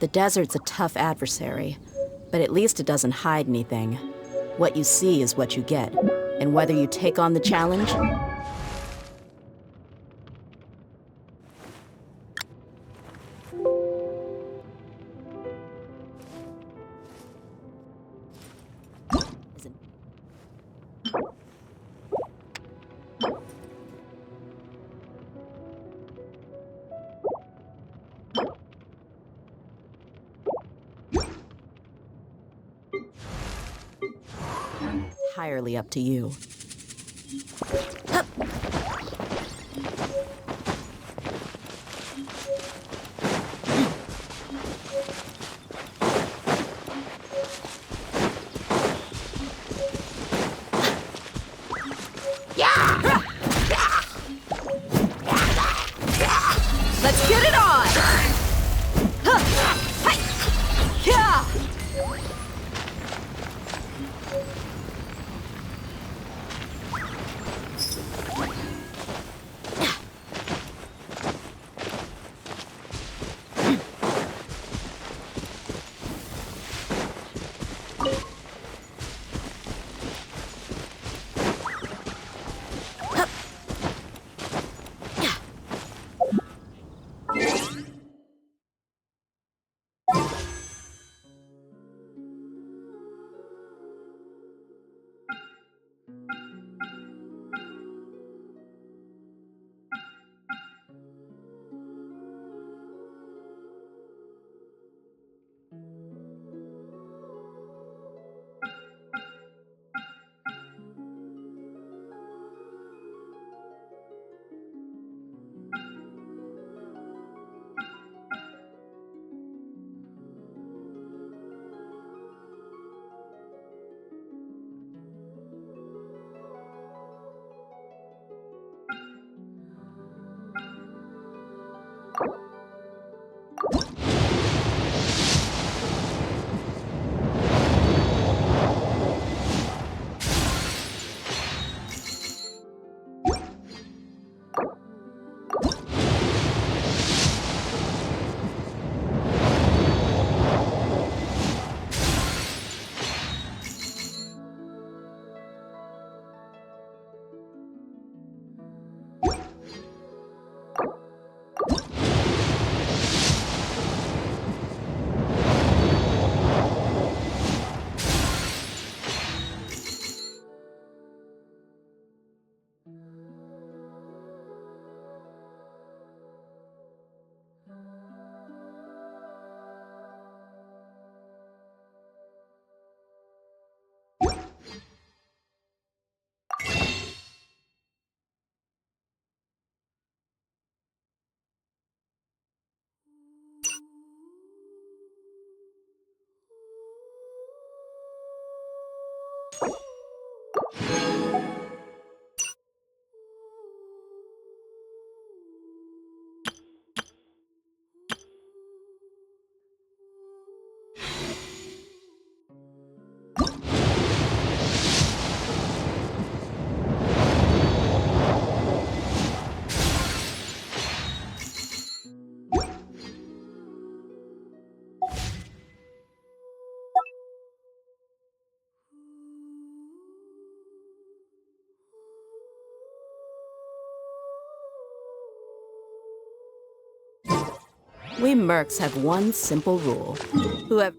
The desert's a tough adversary, but at least it doesn't hide anything. What you see is what you get, and whether you take on the challenge... entirely up to you. Let's get it on! We mercs have one simple rule. Whoever...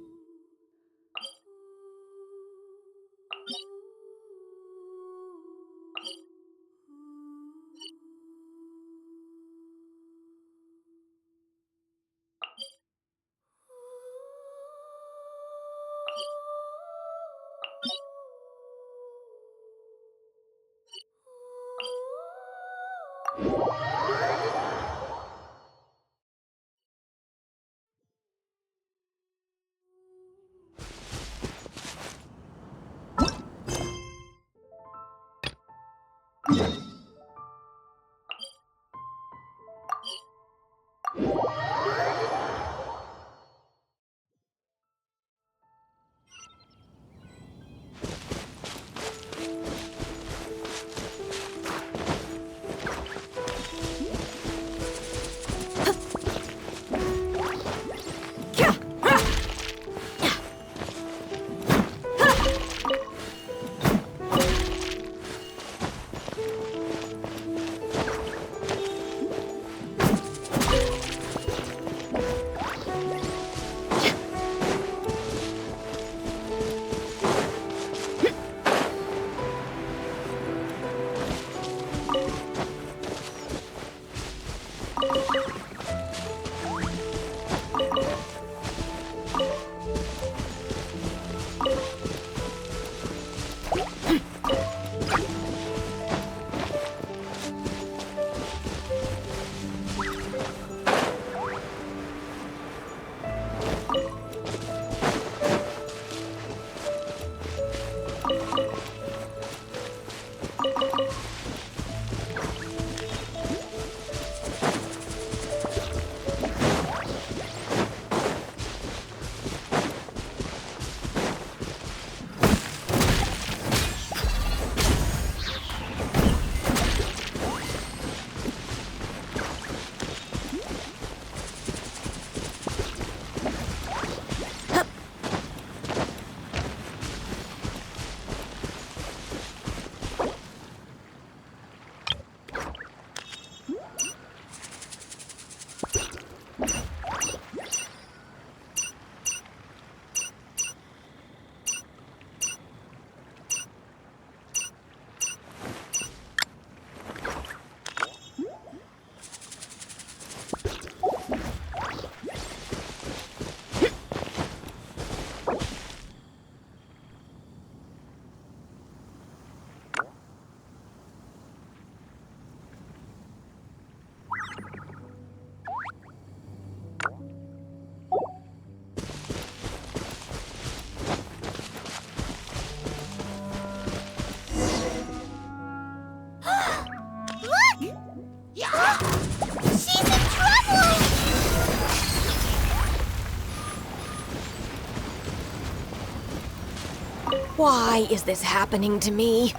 Why is this happening to me?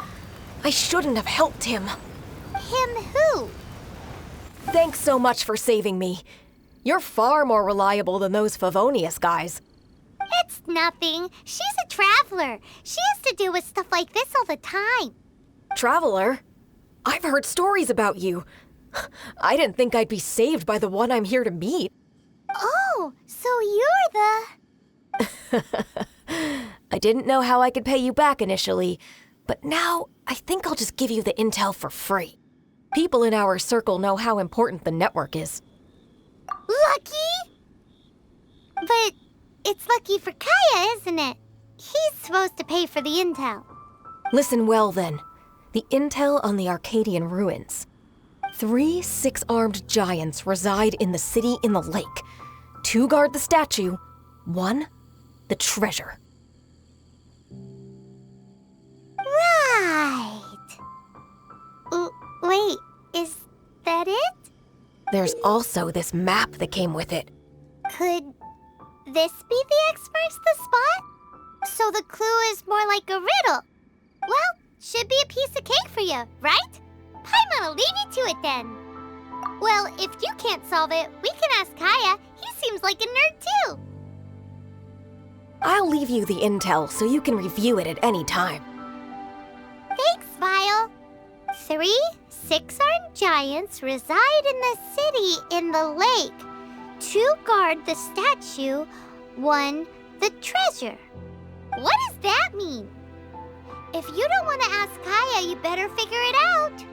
I shouldn't have helped him. Him who? Thanks so much for saving me. You're far more reliable than those Favonius guys. It's nothing. She's a traveler. She has to deal with stuff like this all the time. Traveler? I've heard stories about you. I didn't think I'd be saved by the one I'm here to meet. Oh, so you're the... I didn't know how I could pay you back initially, but now I think I'll just give you the intel for free. People in our circle know how important the network is. Lucky? But it's lucky for Kaya, isn't it? He's supposed to pay for the intel. Listen well then. The intel on the Arcadian ruins. 3 6-armed giants reside in the city in the lake. 2 guard the statue, 1 the treasure. Right. Wait, is that it? There's also this map that came with it. Could this be the experts the spot? So the clue is more like a riddle. Well, should be a piece of cake for you, right? Paimon'll leave you to it then. Well, if you can't solve it, we can ask Kaya. He seems like a nerd too. I'll leave you the intel so you can review it at any time. Thanks, Vile. 3 6-armed giants reside in the city in the lake. 2 guard the statue, 1 the treasure. What does that mean? If you don't want to ask Kaya, you better figure it out.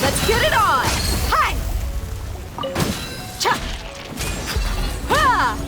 Let's get it on! Hi! Cha! Ha!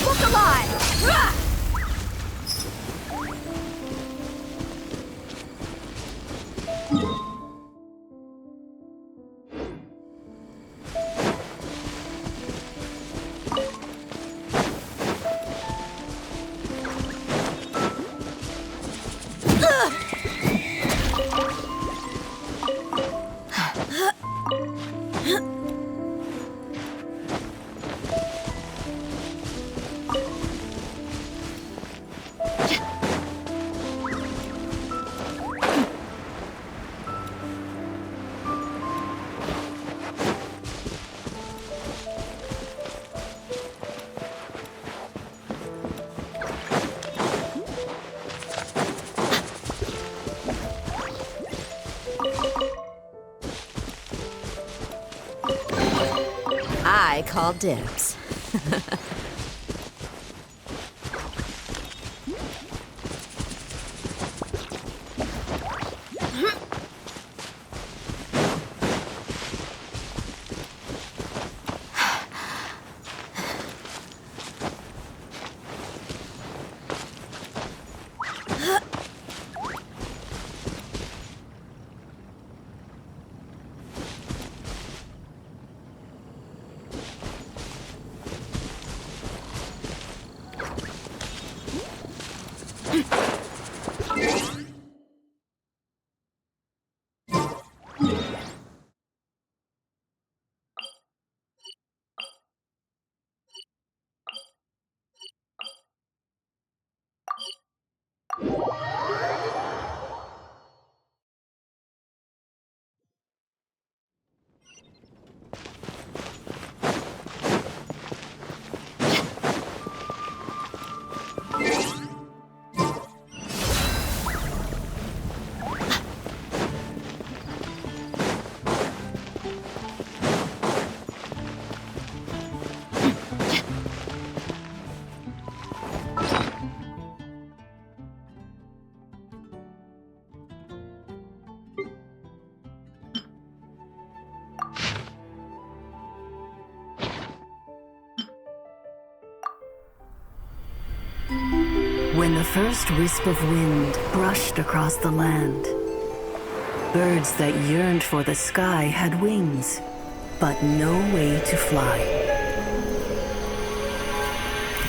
Look alive! Rah! I call dibs. When the first wisp of wind brushed across the land, birds that yearned for the sky had wings, but no way to fly.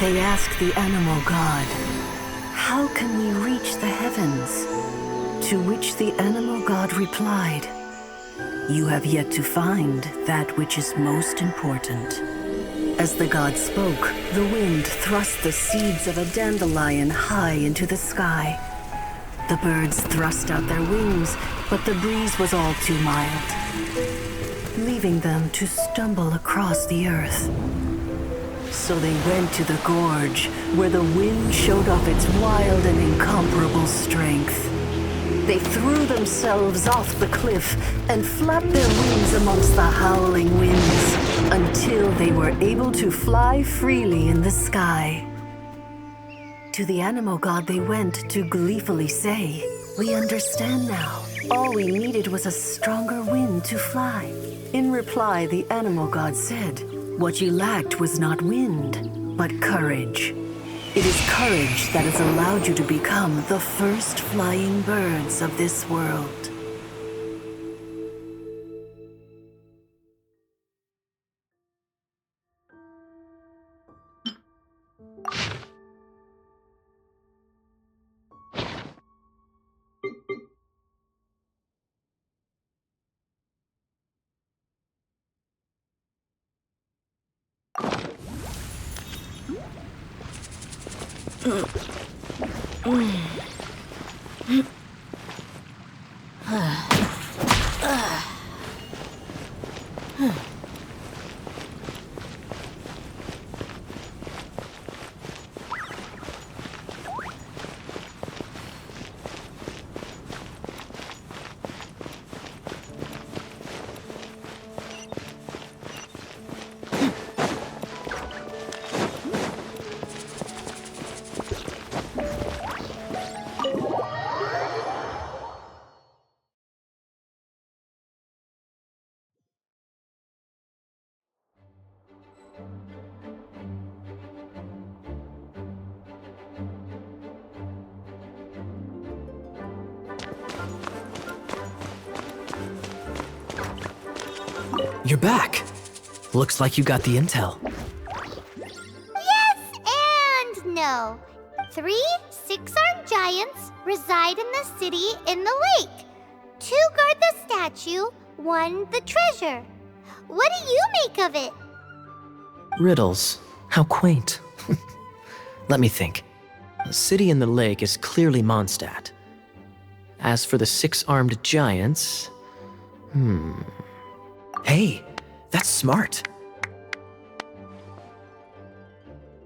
They asked the animal god, "How can we reach the heavens?" To which the animal god replied, "You have yet to find that which is most important." As the god spoke, the wind thrust the seeds of a dandelion high into the sky. The birds thrust out their wings, but the breeze was all too mild, leaving them to stumble across the earth. So they went to the gorge, where the wind showed off its wild and incomparable strength. They threw themselves off the cliff and flapped their wings amongst the howling winds until they were able to fly freely in the sky. To the animal god they went to gleefully say, "We understand now. All we needed was a stronger wind to fly." In reply, the animal god said, "What you lacked was not wind, but courage. It is courage that has allowed you to become the first flying birds of this world." You're back. Looks like you got the intel. Yes and no. 3 six-armed giants reside in the city in the lake. 2 guard the statue, 1 the treasure. What do you make of it? Riddles. How quaint. Let me think. The city in the lake is clearly Mondstadt. As for the 6-armed giants... Hey, that's smart.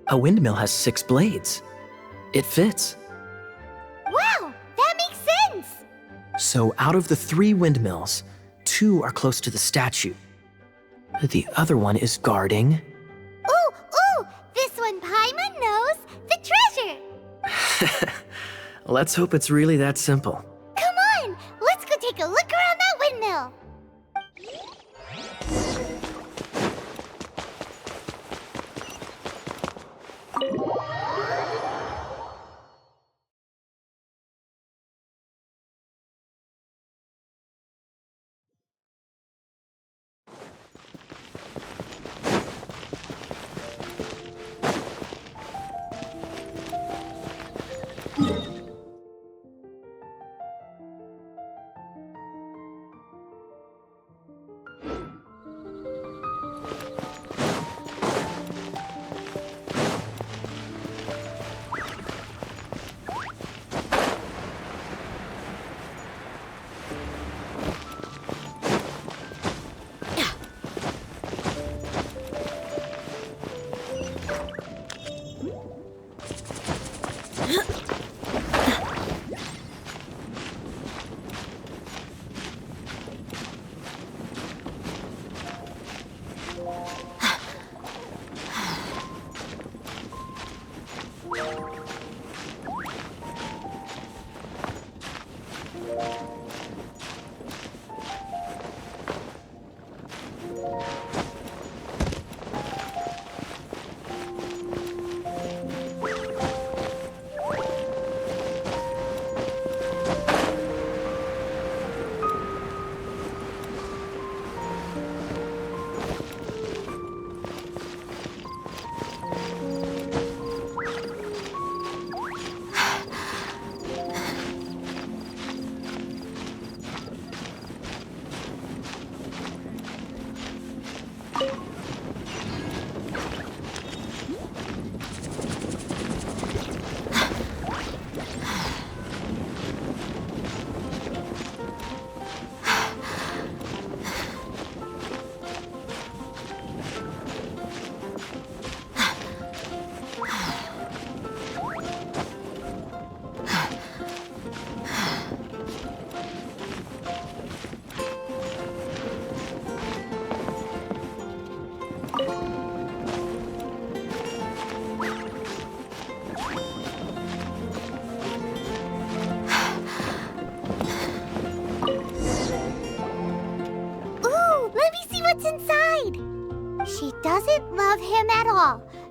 A windmill has 6 blades. It fits. Wow, that makes sense. So out of the 3 windmills, 2 are close to the statue. The other one is guarding... Ooh, this one Paimon knows, the treasure. Let's hope it's really that simple. Come on, let's go take a look around that windmill.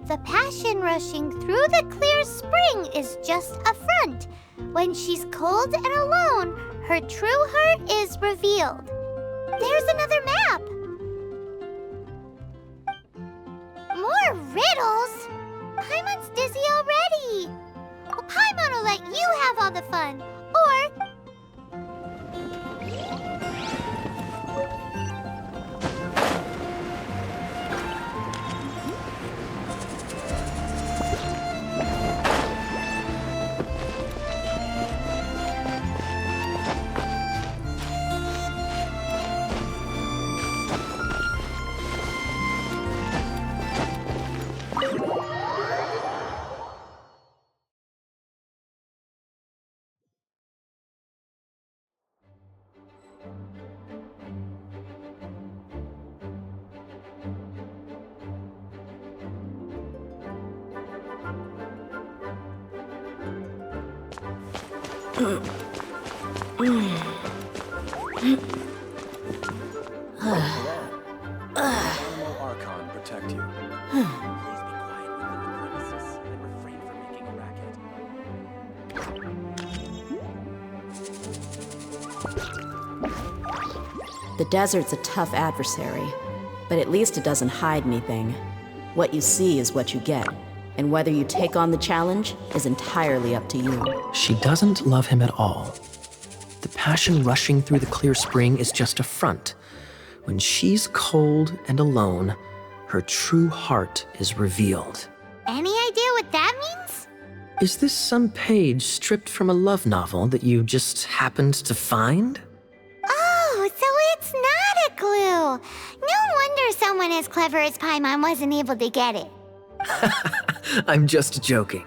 The passion rushing through the clear spring is just a front. When she's cold and alone, her true heart is revealed. There's another map! More riddles? Paimon's dizzy already! Well, Paimon will let you have all the fun. Or... Archon protect you. Please be quiet within the premises and refrain from making a racket. The desert's a tough adversary, but at least it doesn't hide anything. What you see is what you get, and whether you take on the challenge is entirely up to you. She doesn't love him at all. The passion rushing through the clear spring is just a front. When she's cold and alone, her true heart is revealed. Any idea what that means? Is this some page stripped from a love novel that you just happened to find? Oh, so it's not a clue. No wonder someone as clever as Paimon wasn't able to get it. I'm just joking.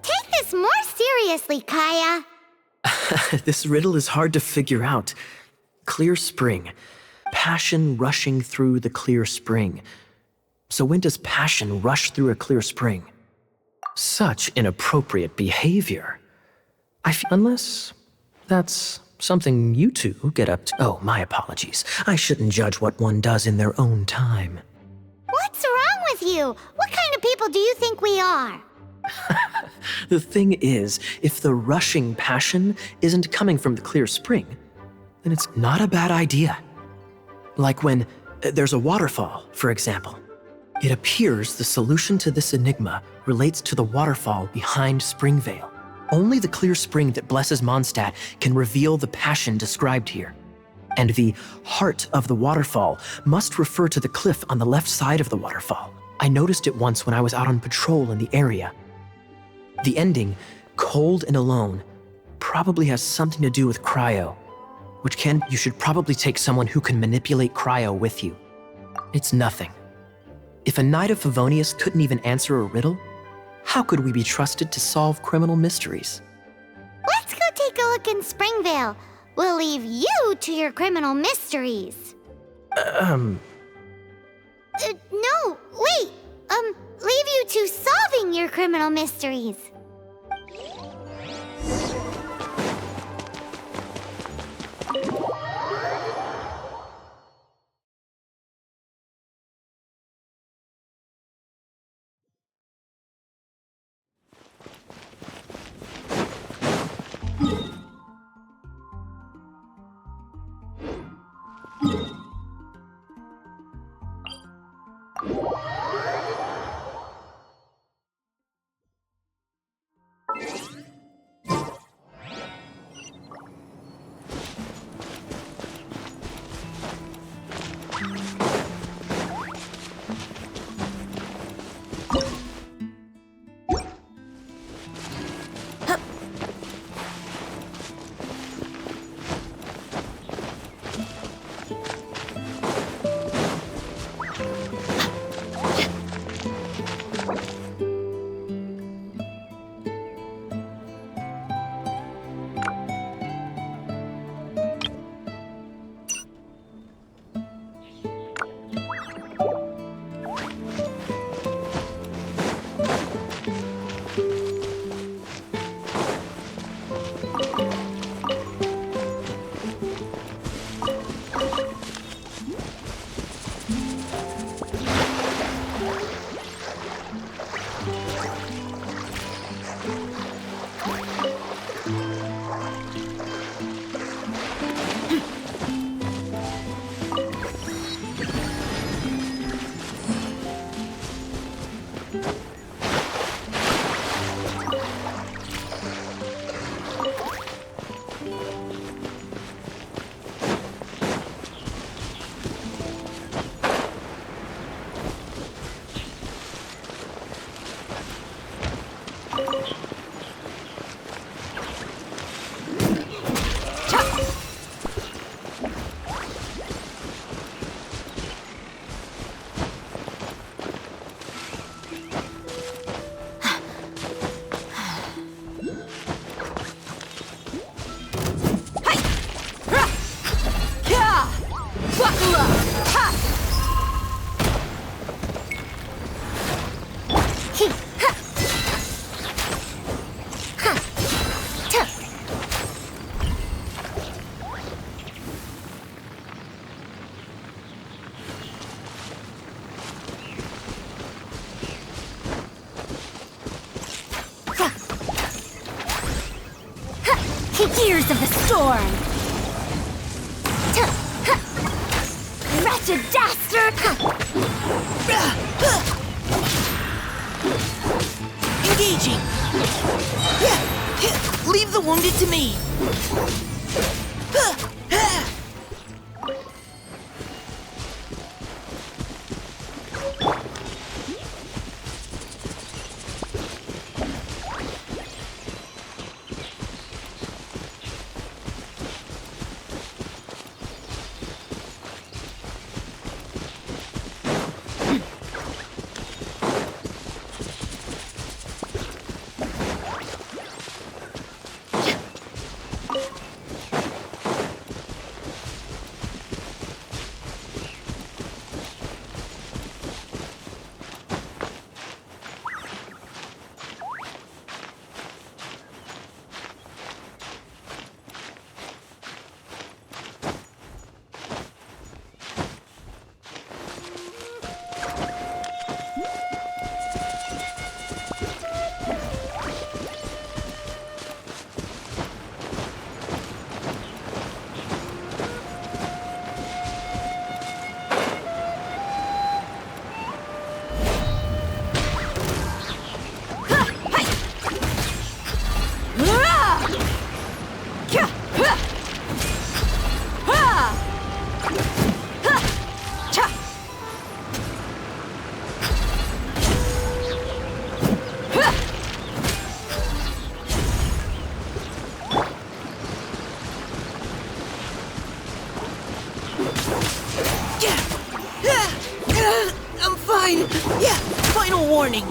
Take this more seriously, Kaya. This riddle is hard to figure out. Clear spring. Passion rushing through the clear spring. So when does passion rush through a clear spring? Such inappropriate behavior. Unless that's something you two get up to. Oh, my apologies. I shouldn't judge what one does in their own time. What's wrong with you? What kind of people do you think we are? The thing is, if the rushing passion isn't coming from the clear spring, then it's not a bad idea. Like when there's a waterfall, for example. It appears the solution to this enigma relates to the waterfall behind Springvale. Only the clear spring that blesses Mondstadt can reveal the passion described here. And the heart of the waterfall must refer to the cliff on the left side of the waterfall. I noticed it once when I was out on patrol in the area. The ending, cold and alone, probably has something to do with cryo, you should probably take someone who can manipulate cryo with you. It's nothing. If a Knight of Favonius couldn't even answer a riddle, how could we be trusted to solve criminal mysteries? Let's go take a look in Springvale. We'll leave you to your criminal mysteries. No, wait. Leave you to solving your criminal mysteries. Gears of the storm! Wretched dastard! Engaging! Leave the wounded to me! I'm fine. Yeah, final warning.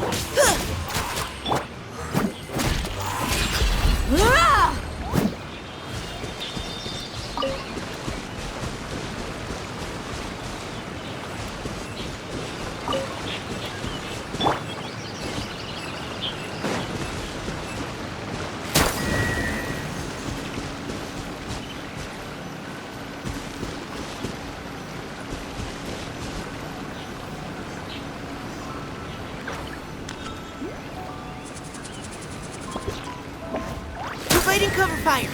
Providing cover fire.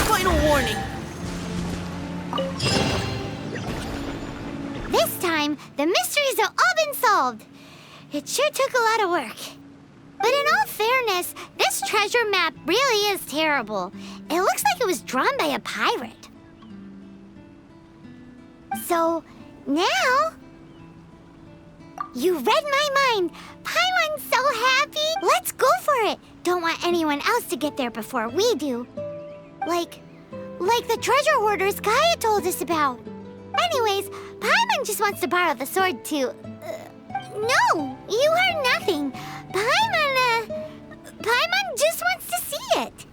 Final warning. This time, the mysteries have all been solved. It sure took a lot of work. But in all fairness, this treasure map really is terrible. It looks like it was drawn by a pirate. So, now... You read my mind. Paimon's so happy. Let's go for it. Don't want anyone else to get there before we do. Like the treasure hoarders Gaia told us about. Anyways, Paimon just wants to borrow the sword to... No, you heard nothing. Paimon just wants to see it.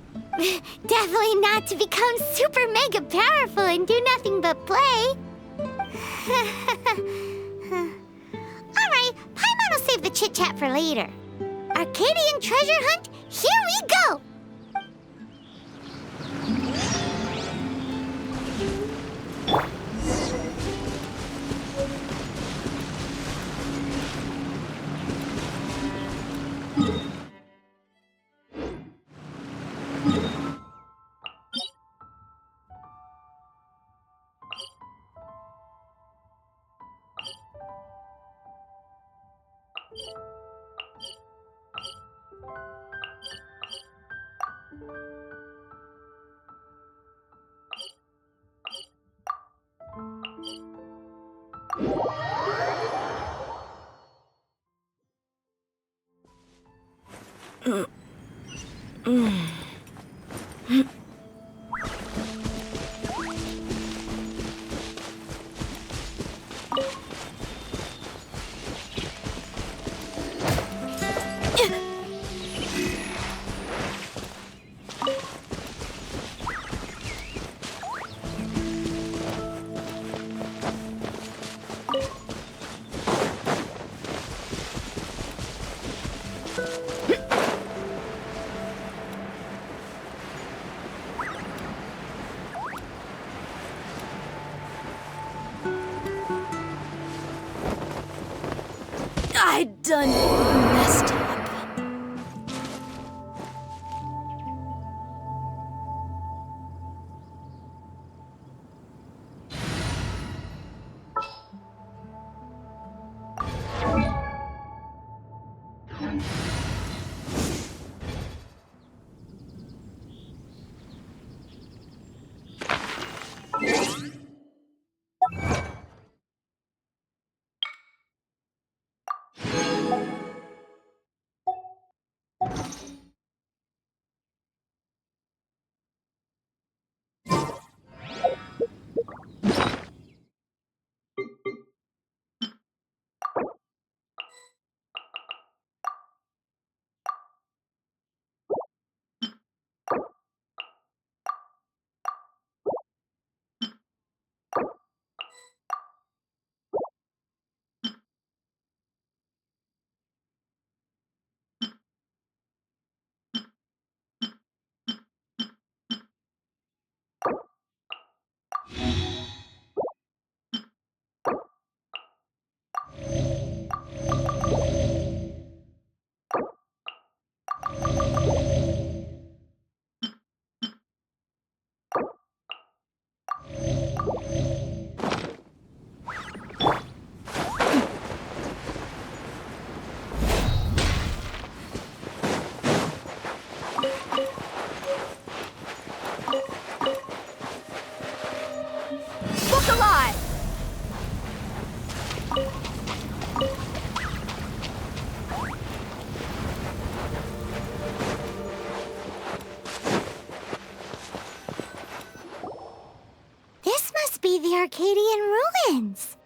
Definitely not to become super mega powerful and do nothing but play. Alright, Paimon will save the chit-chat for later. Arcadian treasure hunt, here we go! I done messed up. The Arcadian ruins.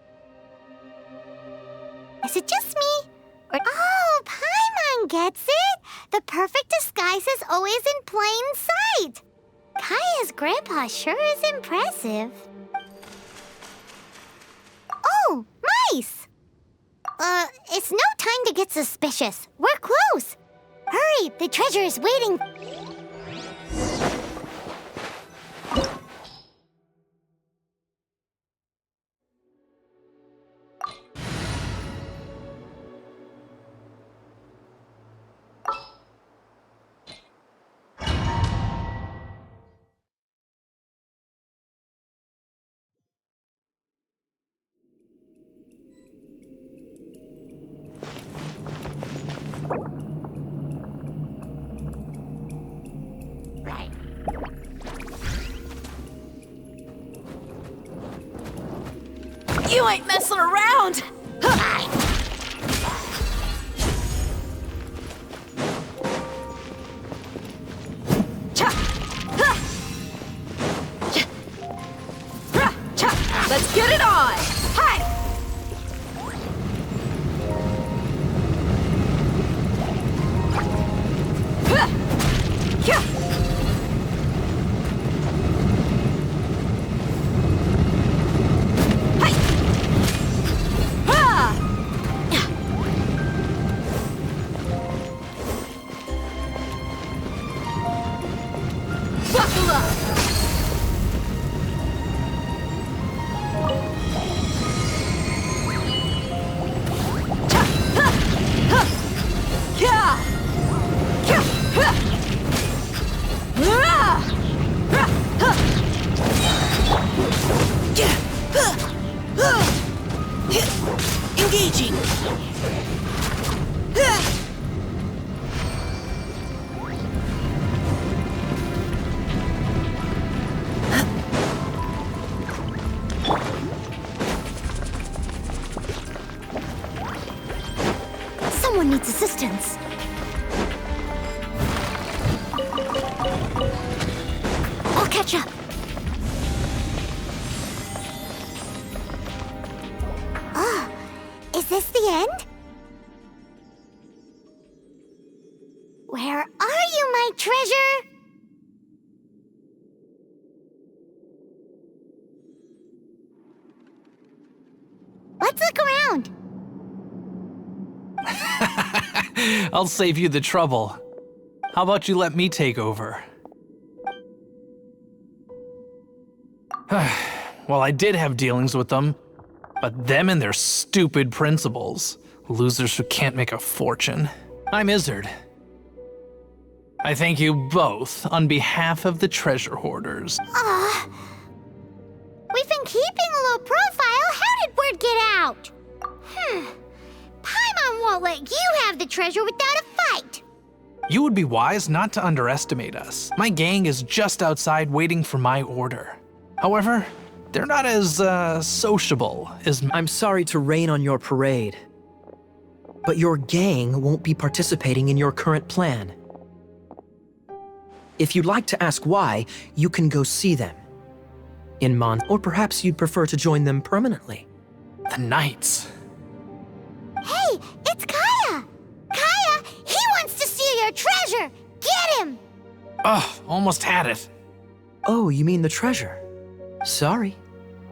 Is it just me? Oh, Paimon gets it! The perfect disguise is always in plain sight! Kaya's grandpa sure is impressive. Oh, mice! It's no time to get suspicious. We're close! Hurry, the treasure is waiting. You ain't messing around! Let's get it on! Hi! Engaging. Someone needs assistance. Where are you, my treasure? Let's look around. I'll save you the trouble. How about you let me take over? Well, I did have dealings with them, but them and their stupid principles. Losers who can't make a fortune. I'm Izzard. I thank you both on behalf of the treasure hoarders. We've been keeping a low profile. How did word get out? Paimon won't let you have the treasure without a fight. You would be wise not to underestimate us. My gang is just outside waiting for my order. However, they're not as, sociable as... I'm sorry to rain on your parade, but your gang won't be participating in your current plan. If you'd like to ask why, you can go see them in or perhaps you'd prefer to join them permanently. The Knights. Hey, it's Kaya! Kaya, he wants to steal your treasure! Get him! Ugh, almost had it. Oh, you mean the treasure? Sorry,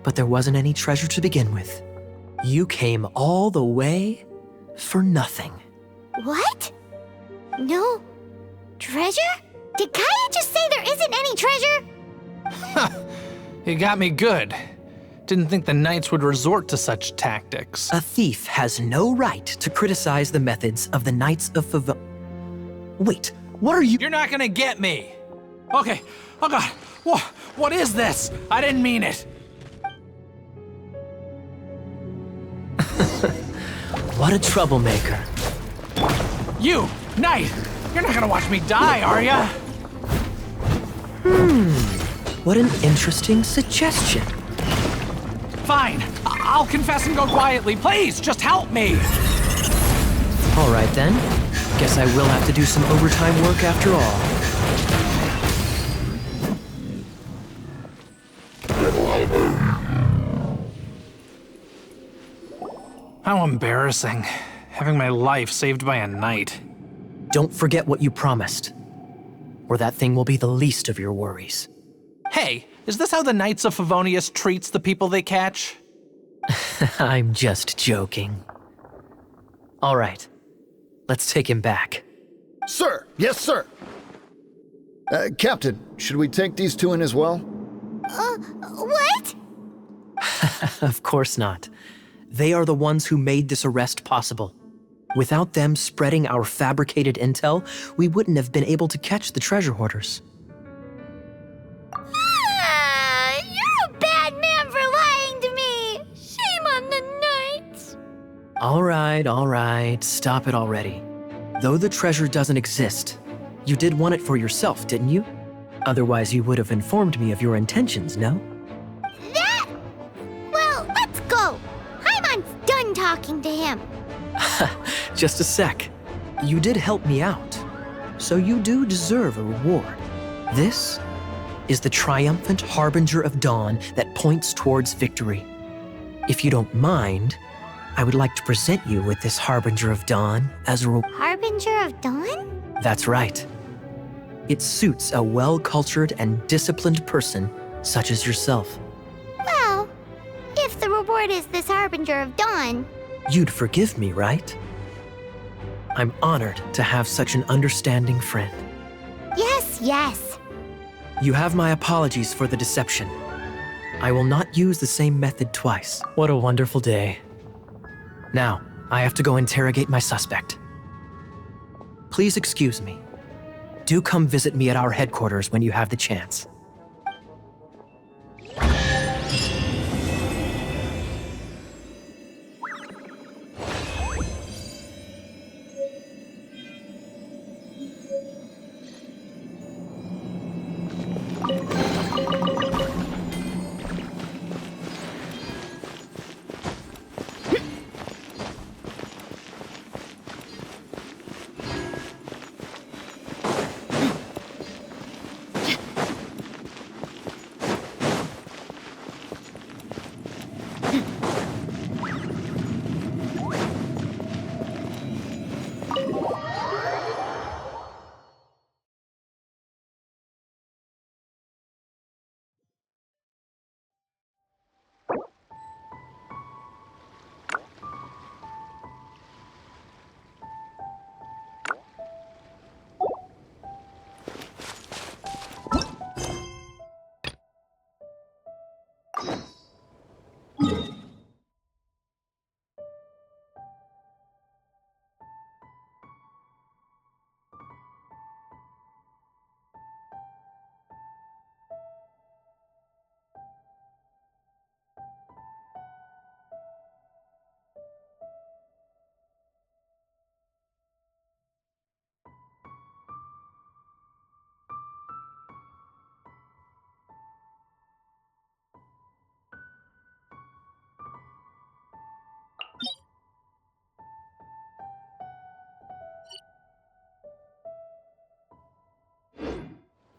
but there wasn't any treasure to begin with. You came all the way for nothing. What? No treasure? Did Kaya just say there isn't any treasure? You got me good. Didn't think the Knights would resort to such tactics. A thief has no right to criticize the methods of the Knights of Wait, what are you— You're not gonna get me. Okay, oh god, what is this? I didn't mean it. What a troublemaker. You, Knight, you're not gonna watch me die, are ya? What an interesting suggestion. Fine, I'll confess and go quietly. Please, just help me. All right then. Guess I will have to do some overtime work after all. How embarrassing, having my life saved by a knight. Don't forget what you promised, or that thing will be the least of your worries. Hey, is this how the Knights of Favonius treats the people they catch? I'm just joking. All right, let's take him back. Sir! Yes, sir! Captain, should we take these two in as well? What? Of course not. They are the ones who made this arrest possible. Without them spreading our fabricated intel, we wouldn't have been able to catch the treasure hoarders. You're a bad man for lying to me! Shame on the Knights! All right, stop it already. Though the treasure doesn't exist, you did want it for yourself, didn't you? Otherwise you would have informed me of your intentions, no? Well, let's go! Paimon's done talking to him. Just a sec. You did help me out, so you do deserve a reward. This is the triumphant harbinger of dawn that points towards victory. If you don't mind, I would like to present you with this harbinger of dawn as a Harbinger of Dawn? That's right. It suits a well-cultured and disciplined person such as yourself. Well, if the reward is this Harbinger of Dawn... You'd forgive me, right? I'm honored to have such an understanding friend. Yes. You have my apologies for the deception. I will not use the same method twice. What a wonderful day. Now, I have to go interrogate my suspect. Please excuse me. Do come visit me at our headquarters when you have the chance.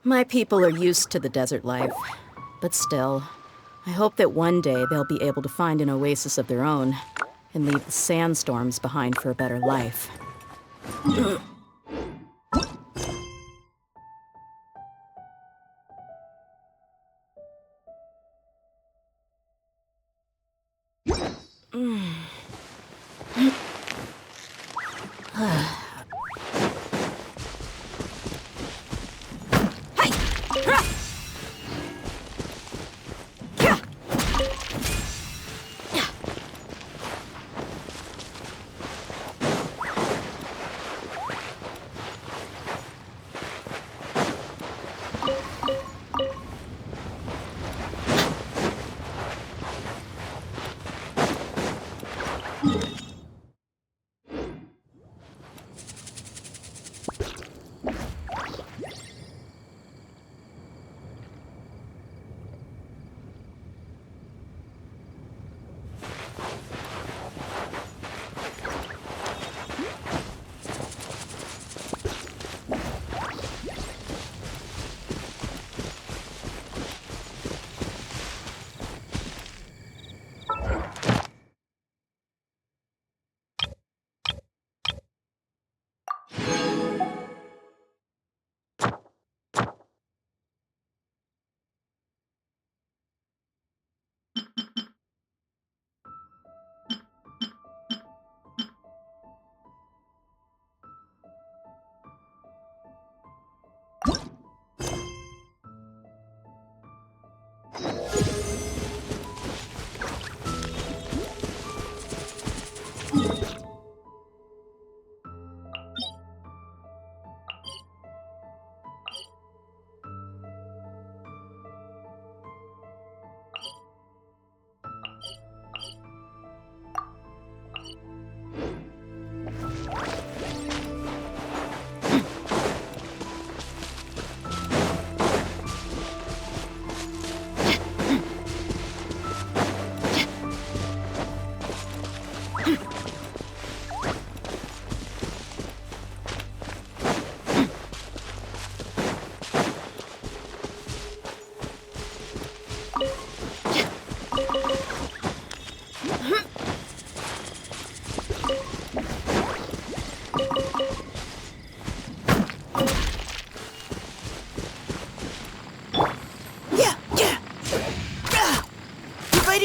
My people are used to the desert life, but still, I hope that one day they'll be able to find an oasis of their own and leave the sandstorms behind for a better life.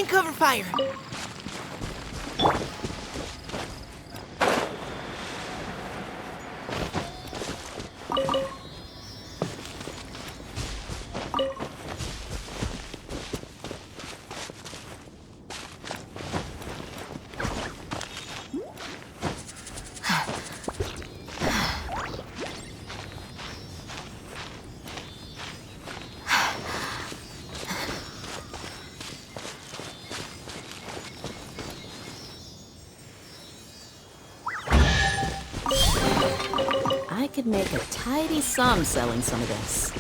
Cover fire. I could make a tidy sum selling some of this.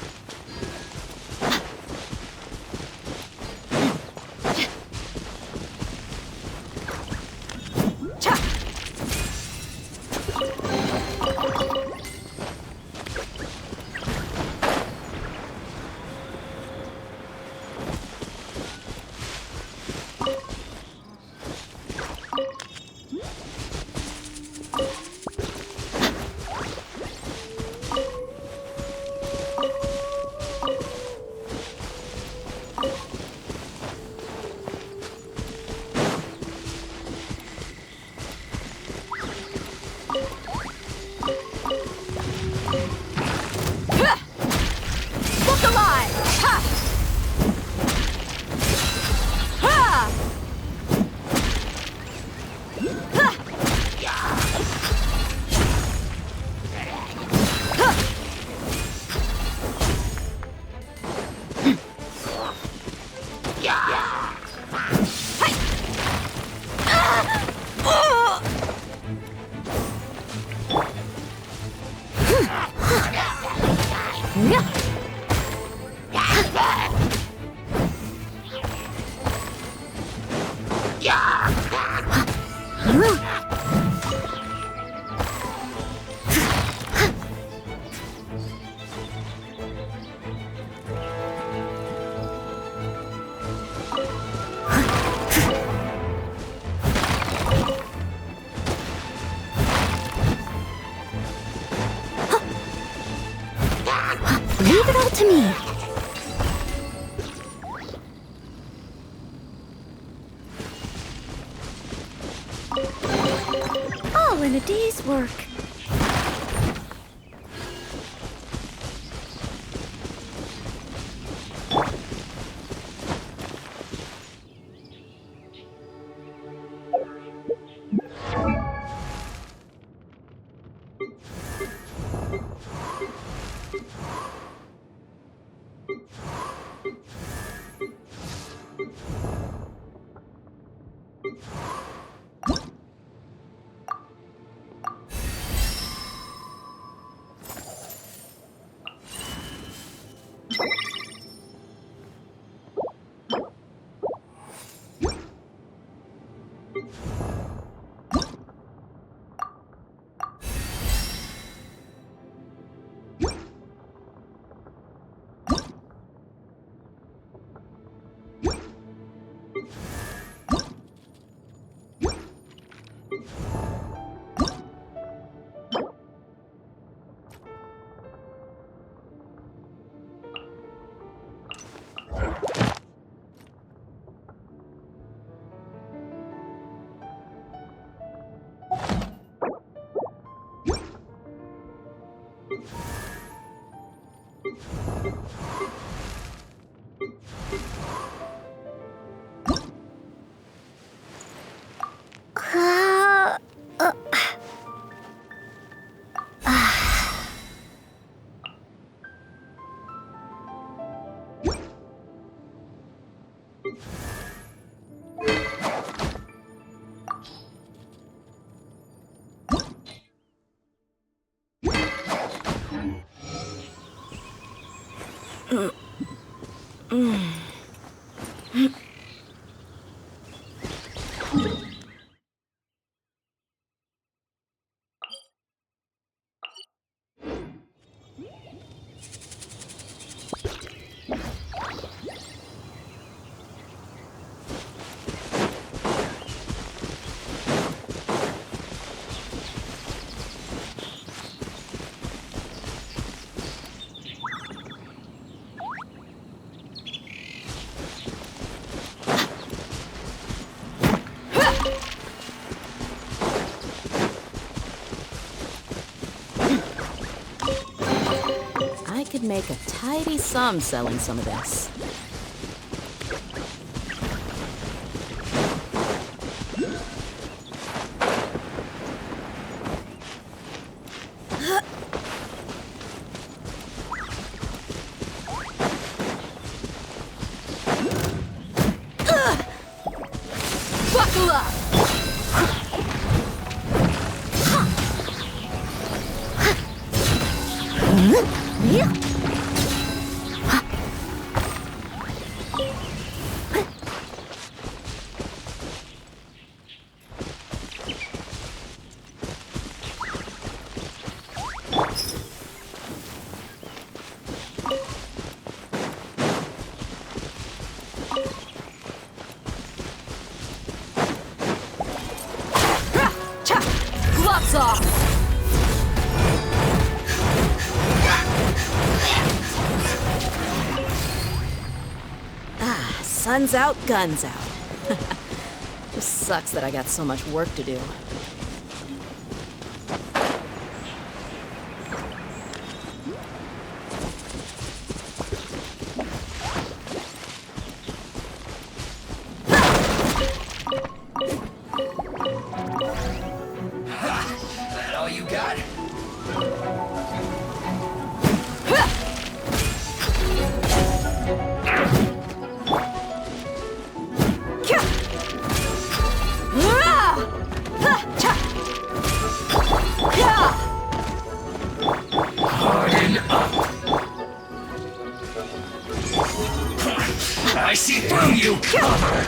Leave it all to me. All in a day's work. I could make a tidy sum selling some of this. Buckle up! Gloves off! Sun's out, guns out. Just sucks that I got so much work to do. That all you got? Harden up. I see through you, cover.